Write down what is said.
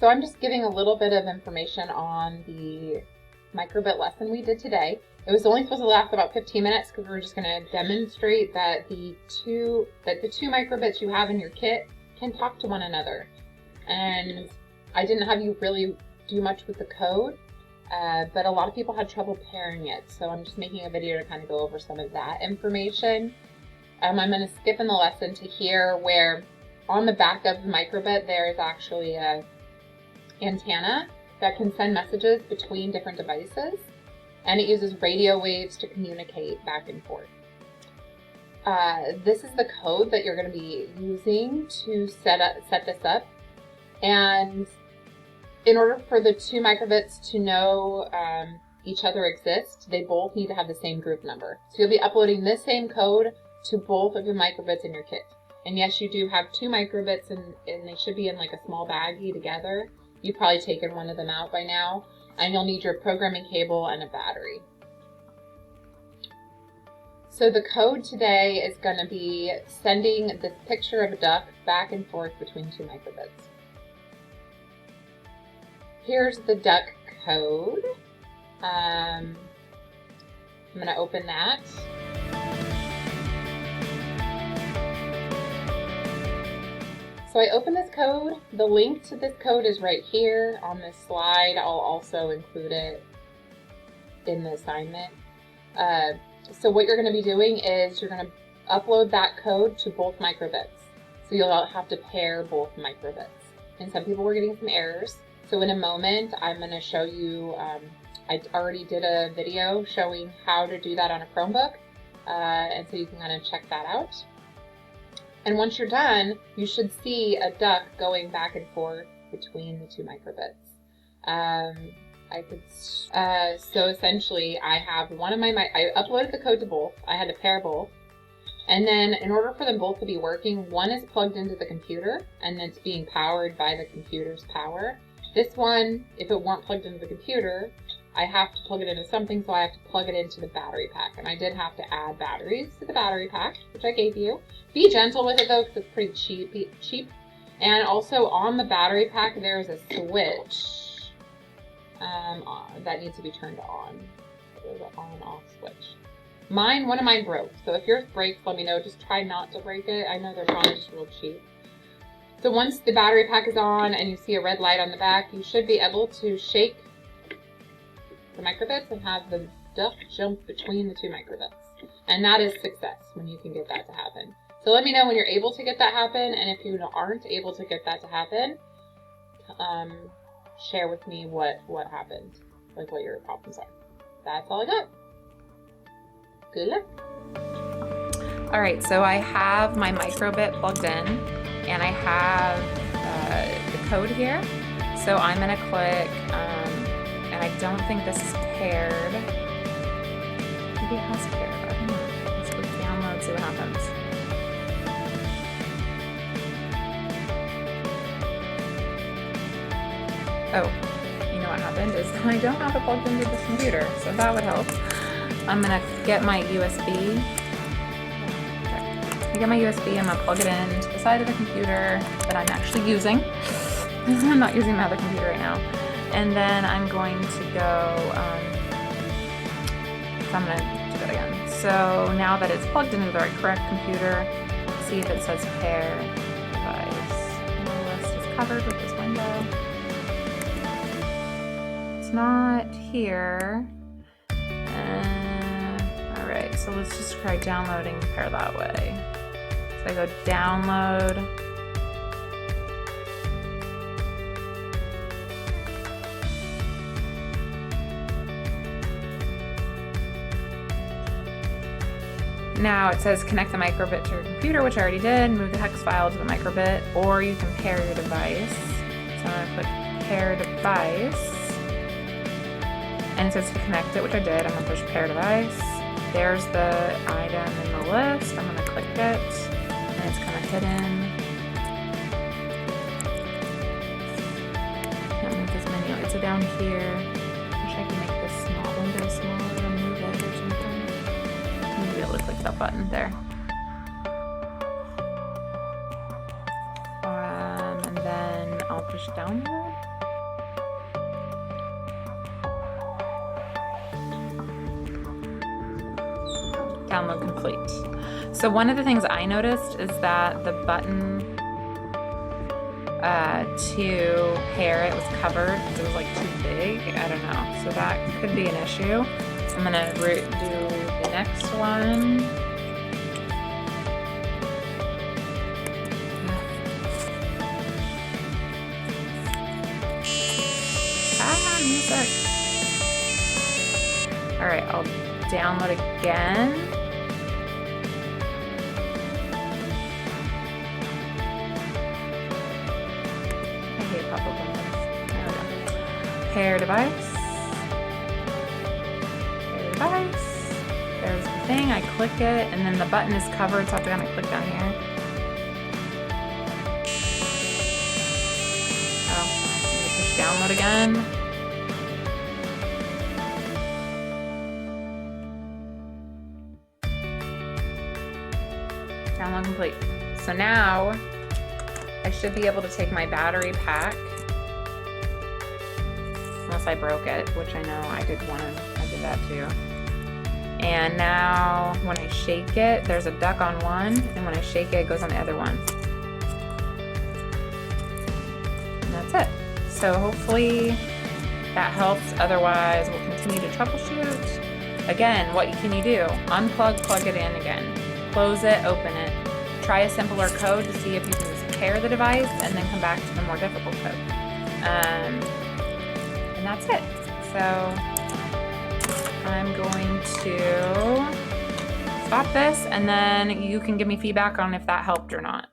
So I'm just giving a little bit of information on the microbit lesson we did today. It was only supposed to last about 15 minutes because we were just going to demonstrate that the two microbits you have in your kit can talk to one another. And I didn't have you really do much with the code, but a lot of people had trouble pairing it. So I'm just making a video to kind of go over some of that information. I'm going to skip in the lesson to here where on the back of the microbit there is actually a antenna that can send messages between different devices, and it uses radio waves to communicate back and forth. This is the code that you're going to be using to set this up, and in order for the two microbits to know each other exist, they both need to have the same group number. So you'll be uploading this same code to both of your microbits in your kit. And yes, you do have two microbits, and they should be in like a small baggie together. You've probably taken one of them out by now, and you'll need your programming cable and a battery. So the code today is going to be sending this picture of a duck back and forth between two microbits. Here's the duck code. I'm going to open that. So I open this code. The link to this code is right here on this slide. I'll also include it in the assignment. So what you're going to be doing is you're going to upload that code to both microbits. So you'll have to pair both microbits. And some people were getting some errors. So in a moment, I'm going to show you, I already did a video showing how to do that on a Chromebook. And so you can kind of check that out. And once you're done, you should see a duck going back and forth between the two microbits. So essentially, I have one of I uploaded the code to both. I had to pair both. And then in order for them both to be working, one is plugged into the computer, and it's being powered by the computer's power. This one, if it weren't plugged into the computer, I have to plug it into something, so I have to plug it into the battery pack. And I did have to add batteries to the battery pack, which I gave you. Be gentle with it though, because it's pretty cheap. And also on the battery pack, there's a switch that needs to be turned on. There's an on-off switch. One of mine broke. So if yours breaks, let me know. Just try not to break it. I know they're probably just real cheap. So once the battery pack is on and you see a red light on the back, you should be able to shake the microbits and have the duck jump between the two microbits. And that is success when you can get that to happen. So let me know when you're able to get that happen, and if you aren't able to get that to happen, share with me what happened, like what your problems are. That's all I got. Good luck. All right, so I have my microbit plugged in, and I have the code here. So I'm gonna click, and I don't think this is paired. Maybe it has paired, I don't know. Let's click download, see what happens. Oh, you know what happened is I don't have it plugged into this computer, so that would help. I'm gonna get my USB. I get my USB, I'm gonna plug it in to the side of the computer that I'm actually using. I'm not using my other computer right now. And then I'm going to go, I'm gonna do that again. So now that it's plugged into the correct computer, let's see if it says pair device. The list is covered with this window. It's not here. All right, so let's just try downloading pair that way. So I go download. Now it says connect the microbit to your computer, which I already did. Move the hex file to the microbit, or you can pair your device. So I'm gonna click pair device. And it says to connect it, which I did. I'm gonna push pair device. There's the item in the list. I'm gonna click it, and it's kind of hidden. Can't move this menu. It's down here. Wish I could make this small window smaller and move it or something. Maybe be able to click that button there. And then I'll push download. Download complete. So one of the things I noticed is that the button to pair it was covered because it was like too big. I don't know. So that could be an issue. I'm gonna do the next one. Music. All right, I'll download again. I hate pop-up windows. There we go. Pair device. Pair device. There's the thing. I click it, and then the button is covered, so I have to kind of click down here. Oh, I'm gonna push download again. Download complete. So now I should be able to take my battery pack, unless I broke it, which I know I did that too. And now when I shake it, there's a duck on one, and when I shake it, it goes on the other one. And that's it. So hopefully that helps. Otherwise, we'll continue to troubleshoot. Again, what can you do? Unplug, plug it in again. Close it, open it. Try a simpler code to see if you can just pair the device and then come back to the more difficult code. And that's it. So I'm going to stop this and then you can give me feedback on if that helped or not.